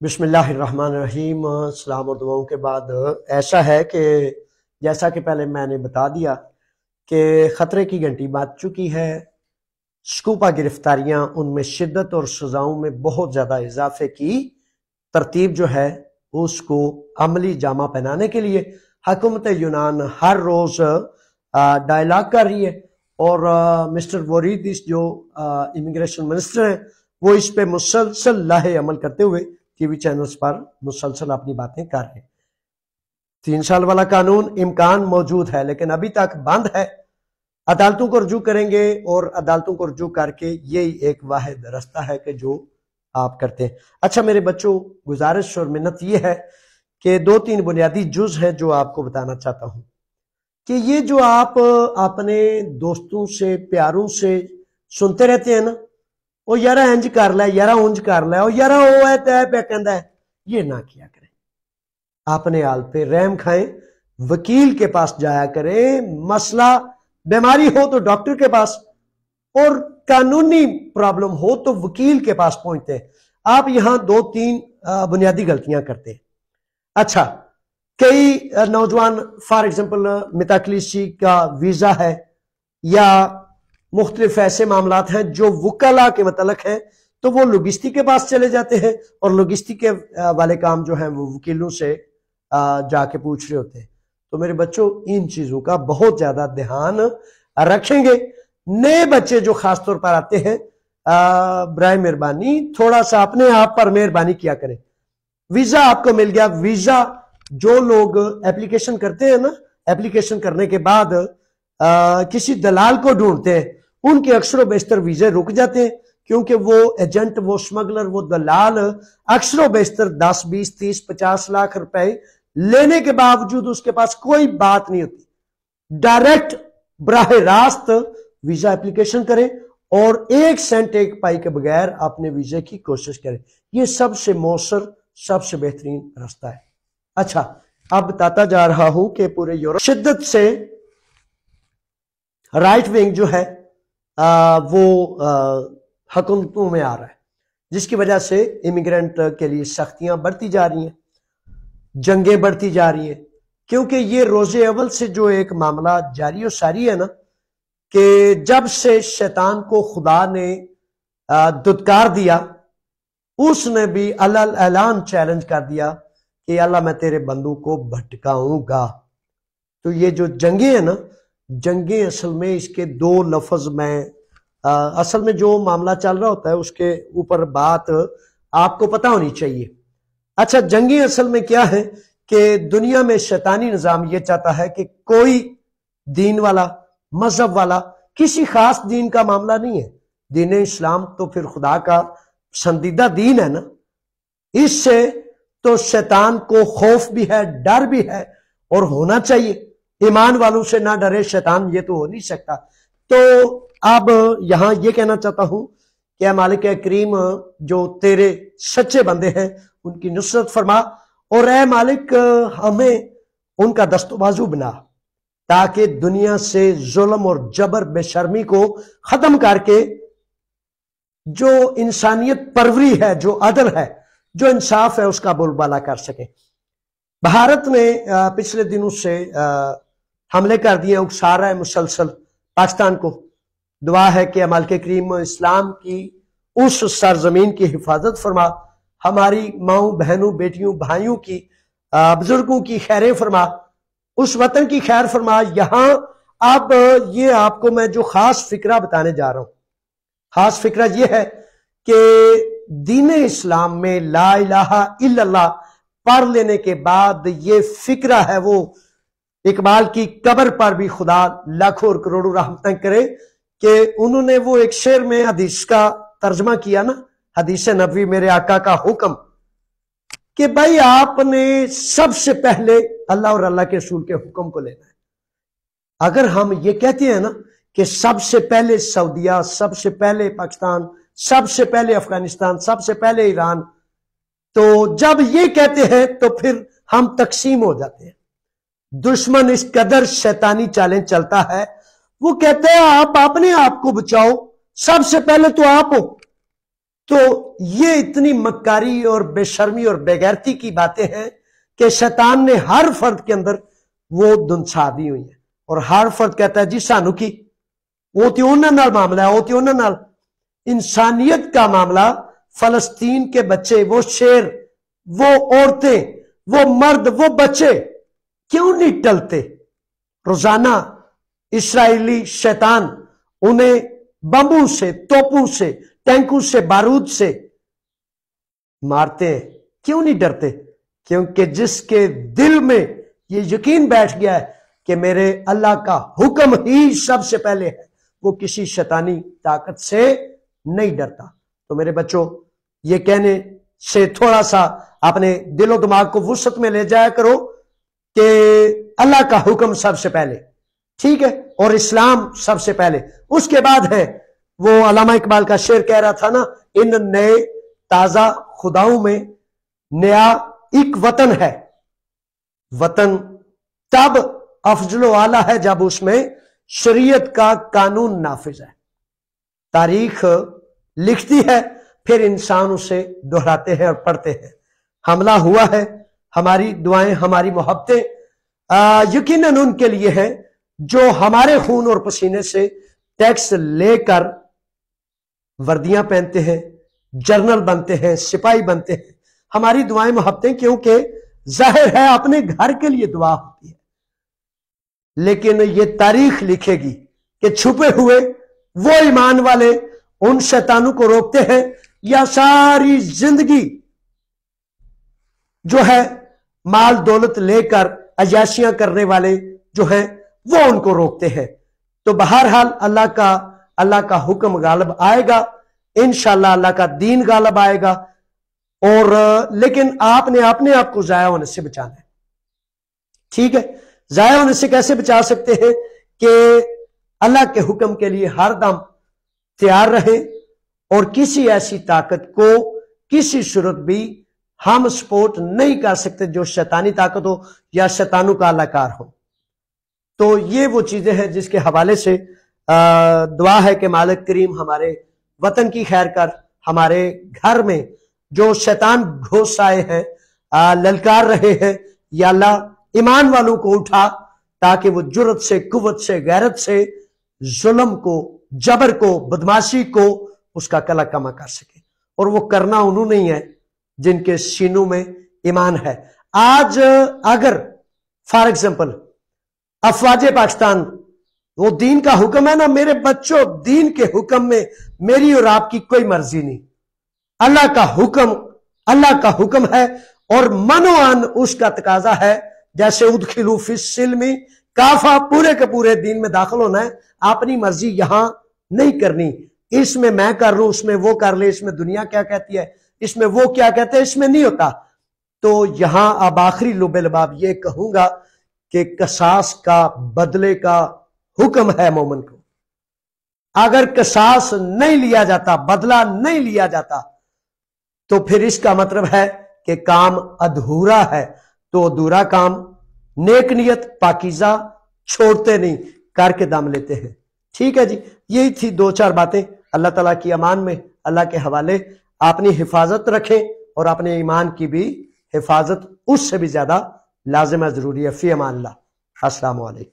بسم اللہ الرحمن الرحیم۔ سلام اور دعاؤں کے بعد ایسا ہے کہ جیسا کہ پہلے میں نے بتا دیا کہ خطرے کی گھنٹی بات چکی ہے، سکوپا گرفتاریاں ان میں شدت اور سزاؤں میں بہت زیادہ اضافے کی ترتیب جو ہے اس کو عملی جامہ پہنانے کے لیے حکومت یونان ہر روز ڈائلاگ کر رہی ہے، اور مسٹر ووریدس جو امیگریشن منسٹر ہیں وہ اس پہ مسلسل لاہے عمل کرتے ہوئے ٹی وی چینلز پر مسلسل اپنی باتیں کر رہے ہیں۔ 3 سال والا قانون امکان موجود ہے لیکن ابھی تک بند ہے۔ عدالتوں کو رجوع کریں گے اور عدالتوں کو رجوع کر کے یہی ایک واحد راستہ ہے کہ جو آپ کرتے ہیں۔ اچھا میرے بچوں، گزارش اور منت یہ ہے کہ 2-3 بنیادی جز ہیں جو آپ کو بتانا چاہتا ہوں کہ یہ جو آپ اپنے دوستوں سے پیاروں سے سنتے رہتے ہیں نا، وہ یارا انج کر لے، یارا اونج کر لے، یارا وہ ہے تے پہ کہندا ہے، یہ نہ کیا کریں۔ اپنے حال پہ رحم کھائیں، وکیل کے پاس جایا کریں، مسئلہ بیماری ہو تو ڈاکٹر کے پاس، اور قانونی پرابلم ہو تو وکیل کے پاس پہنچتے ہیں۔ آپ یہاں 2-3 بنیادی غلطیاں کرتے ہیں۔ اچھا، کئی نوجوان فار ایگزامپل متاکلیسی کا ویزا ہے یا مختلف ایسے معاملات ہیں جو وکلا کے متعلق ہیں تو وہ لوجسٹک کے پاس چلے جاتے ہیں، اور لوجسٹک کے والے کام جو ہیں وہ وکیلوں سے جا کے پوچھ رہے ہوتے ہیں۔ تو میرے بچوں ان چیزوں کا بہت زیادہ دھیان رکھیں گے۔ نئے بچے جو خاص طور پر آتے ہیں، برائے مہربانی تھوڑا سا اپنے آپ پر مہربانی کیا کریں۔ ویزا آپ کو مل گیا، ویزا جو لوگ اپلیکیشن کرتے ہیں نا، اپلیکیشن کرنے کے بعد کسی دلال کو ڈھونڈتے ہیں، ان کے اکثر و بیشتر ویزے رک جاتے ہیں، کیونکہ وہ ایجنٹ، وہ سمگلر، وہ دلال اکثر و بیشتر 10 20 30 50 لاکھ روپے لینے کے باوجود اس کے پاس کوئی بات نہیں ہوتی۔ ڈائریکٹ براہ راست ویزا اپلیکیشن کریں اور 1 سینٹ 1 پائی کے بغیر اپنے ویزے کی کوشش کریں۔ یہ سب سے مؤثر، سب سے بہترین راستہ ہے۔ اچھا، اب بتاتا جا رہا ہوں کہ پورے یورپ شدت سے رائٹ ونگ جو ہے وہ حکومتوں میں آ رہا ہے، جس کی وجہ سے امیگرینٹ کے لیے سختیاں بڑھتی جا رہی ہیں، جنگیں بڑھتی جا رہی ہیں، کیونکہ یہ روز اول سے جو ایک معاملہ جاری و ساری ہے نا کہ جب سے شیطان کو خدا نے دھتکار دیا، اس نے بھی اعلان چیلنج کر دیا کہ اللہ میں تیرے بندوں کو بھٹکاؤں گا۔ تو یہ جو جنگیں ہیں نا، جنگیں اصل میں اس کے 2 لفظ میں اصل میں جو معاملہ چل رہا ہوتا ہے اس کے اوپر بات آپ کو پتہ ہونی چاہیے۔ اچھا، جنگیں اصل میں کیا ہے کہ دنیا میں شیطانی نظام یہ چاہتا ہے کہ کوئی دین والا، مذہب والا، کسی خاص دین کا معاملہ نہیں ہے۔ دین اسلام تو پھر خدا کا پسندیدہ دین ہے نا، اس سے تو شیطان کو خوف بھی ہے، ڈر بھی ہے، اور ہونا چاہیے۔ ایمان والوں سے نہ ڈرے شیطان، یہ تو ہو نہیں سکتا۔ تو اب یہاں یہ کہنا چاہتا ہوں کہ اے مالک کریم، جو تیرے سچے بندے ہیں ان کی نصرت فرما، اور اے مالک ہمیں ان کا دست و بازو بنا، تاکہ دنیا سے ظلم اور جبر بے شرمی کو ختم کر کے جو انسانیت پروری ہے، جو عدل ہے، جو انصاف ہے، اس کا بول بالا کر سکیں۔ بھارت نے پچھلے دنوں سے حملے کر دیے، اکسا رہا ہے مسلسل پاکستان کو۔ دعا ہے کہ مالک کریم اسلام کی اس سرزمین کی حفاظت فرما، ہماری ماؤں بہنوں، بیٹیوں، بھائیوں کی، بزرگوں کی خیر فرما، اس وطن کی خیر فرما۔ یہاں اب یہ آپ کو میں جو خاص فکرہ بتانے جا رہا ہوں، خاص فکرہ یہ ہے کہ دین اسلام میں لا الہ الا اللہ پڑھ لینے کے بعد یہ فکرہ ہے، وہ اقبال کی قبر پر بھی خدا لاکھوں اور کروڑوں رحمتیں کرے کہ انہوں نے وہ ایک شعر میں حدیث کا ترجمہ کیا نا، حدیث نبوی میرے آقا کا حکم، کہ بھائی آپ نے سب سے پہلے اللہ اور اللہ کے رسول کے حکم کو لینا ہے۔ اگر ہم یہ کہتے ہیں نا کہ سب سے پہلے سعودیہ، سب سے پہلے پاکستان، سب سے پہلے افغانستان، سب سے پہلے ایران، تو جب یہ کہتے ہیں تو پھر ہم تقسیم ہو جاتے ہیں۔ دشمن اس قدر شیطانی چالیں چلتا ہے، وہ کہتے ہیں آپ اپنے آپ کو بچاؤ، سب سے پہلے تو آپ ہو۔ تو یہ اتنی مکاری اور بے شرمی اور بے غیرتی کی باتیں ہیں کہ شیطان نے ہر فرد کے اندر وہ دنسا دی ہوئی ہیں، اور ہر فرد کہتا ہے جی سانو کی وہ تے انہاں نال معاملہ ہے، وہ تے انہاں نال۔ انسانیت کا معاملہ، فلسطین کے بچے، وہ شیر، وہ عورتیں، وہ مرد، وہ بچے کیوں نہیں ٹلتے؟ روزانہ اسرائیلی شیطان انہیں بمبوں سے، توپوں سے، ٹینکوں سے، بارود سے مارتے ہیں، کیوں نہیں ڈرتے؟ کیونکہ جس کے دل میں یہ یقین بیٹھ گیا ہے کہ میرے اللہ کا حکم ہی سب سے پہلے ہے، وہ کسی شیطانی طاقت سے نہیں ڈرتا۔ تو میرے بچوں، یہ کہنے سے تھوڑا سا اپنے دل و دماغ کو وسعت میں لے جایا کرو کہ اللہ کا حکم سب سے پہلے، ٹھیک ہے، اور اسلام سب سے پہلے، اس کے بعد ہے وہ علامہ اقبال کا شعر کہہ رہا تھا نا، ان نئے تازہ خداؤں میں نیا ایک وطن ہے، وطن تب افضل و اعلیٰ ہے جب اس میں شریعت کا قانون نافذ ہے۔ تاریخ لکھتی ہے، پھر انسان اسے دہراتے ہیں اور پڑھتے ہیں۔ حملہ ہوا ہے، ہماری دعائیں، ہماری محبتیں یقیناً ان کے لیے ہیں جو ہمارے خون اور پسینے سے ٹیکس لے کر وردیاں پہنتے ہیں، جرنل بنتے ہیں، سپاہی بنتے ہیں۔ ہماری دعائیں، محبتیں، کیونکہ ظاہر ہے اپنے گھر کے لیے دعا ہوتی ہے، لیکن یہ تاریخ لکھے گی کہ چھپے ہوئے وہ ایمان والے ان شیطانوں کو روکتے ہیں، یا ساری زندگی جو ہے مال دولت لے کر عیاشیاں کرنے والے جو ہیں وہ ان کو روکتے ہیں۔ تو بہرحال اللہ کا حکم غالب آئے گا، انشاءاللہ اللہ کا دین غالب آئے گا، اور لیکن آپ نے اپنے آپ کو ضائع ہونے سے بچانا ہے، ٹھیک ہے؟ ضائع ہونے سے کیسے بچا سکتے ہیں؟ کہ اللہ کے حکم کے لیے ہر دم تیار رہیں، اور کسی ایسی طاقت کو کسی صورت بھی ہم سپورٹ نہیں کر سکتے جو شیطانی طاقت ہو یا شیطانوں کا اللہ کار ہو۔ تو یہ وہ چیزیں ہیں جس کے حوالے سے دعا ہے کہ مالک کریم ہمارے وطن کی خیر کر، ہمارے گھر میں جو شیطان گھوس آئے ہیں، للکار رہے ہیں، یا اللہ ایمان والوں کو اٹھا تاکہ وہ جرت سے، قوت سے، غیرت سے ظلم کو، جبر کو، بدماشی کو اس کا کلا کما کر سکے، اور وہ کرنا انہوں نہیں ہے جن کے سینوں میں ایمان ہے۔ آج اگر فار ایگزامپل افواج پاکستان، وہ دین کا حکم ہے نا میرے بچوں، دین کے حکم میں میری اور آپ کی کوئی مرضی نہیں، اللہ کا حکم ہے، اور منوان اس کا تقاضا ہے، جیسے ادخلوا فی السلم کافہ، پورے کے پورے دین میں داخل ہونا ہے، اپنی مرضی یہاں نہیں کرنی، اس میں میں کر لوں، اس میں وہ کر لے، اس میں دنیا کیا کہتی ہے، اس میں وہ کیا کہتے ہیں، اس میں نہیں ہوتا۔ تو یہاں اب آخری لب لباب یہ کہوں گا کہ قصاص کا، بدلے کا حکم ہے مومن کو۔ اگر قصاص نہیں لیا جاتا، بدلہ نہیں لیا جاتا، تو پھر اس کا مطلب ہے کہ کام ادھورا ہے۔ تو ادھورا کام نیک نیت، پاکیزہ چھوڑتے نہیں، کر کے دم لیتے ہیں، ٹھیک ہے جی؟ یہی تھی دو چار باتیں۔ اللہ تعالیٰ کی امان میں، اللہ کے حوالے اپنی حفاظت رکھیں، اور اپنے ایمان کی بھی حفاظت اس سے بھی زیادہ لازم ہے، ضروری ہے۔ فی امان اللہ، السلام علیکم۔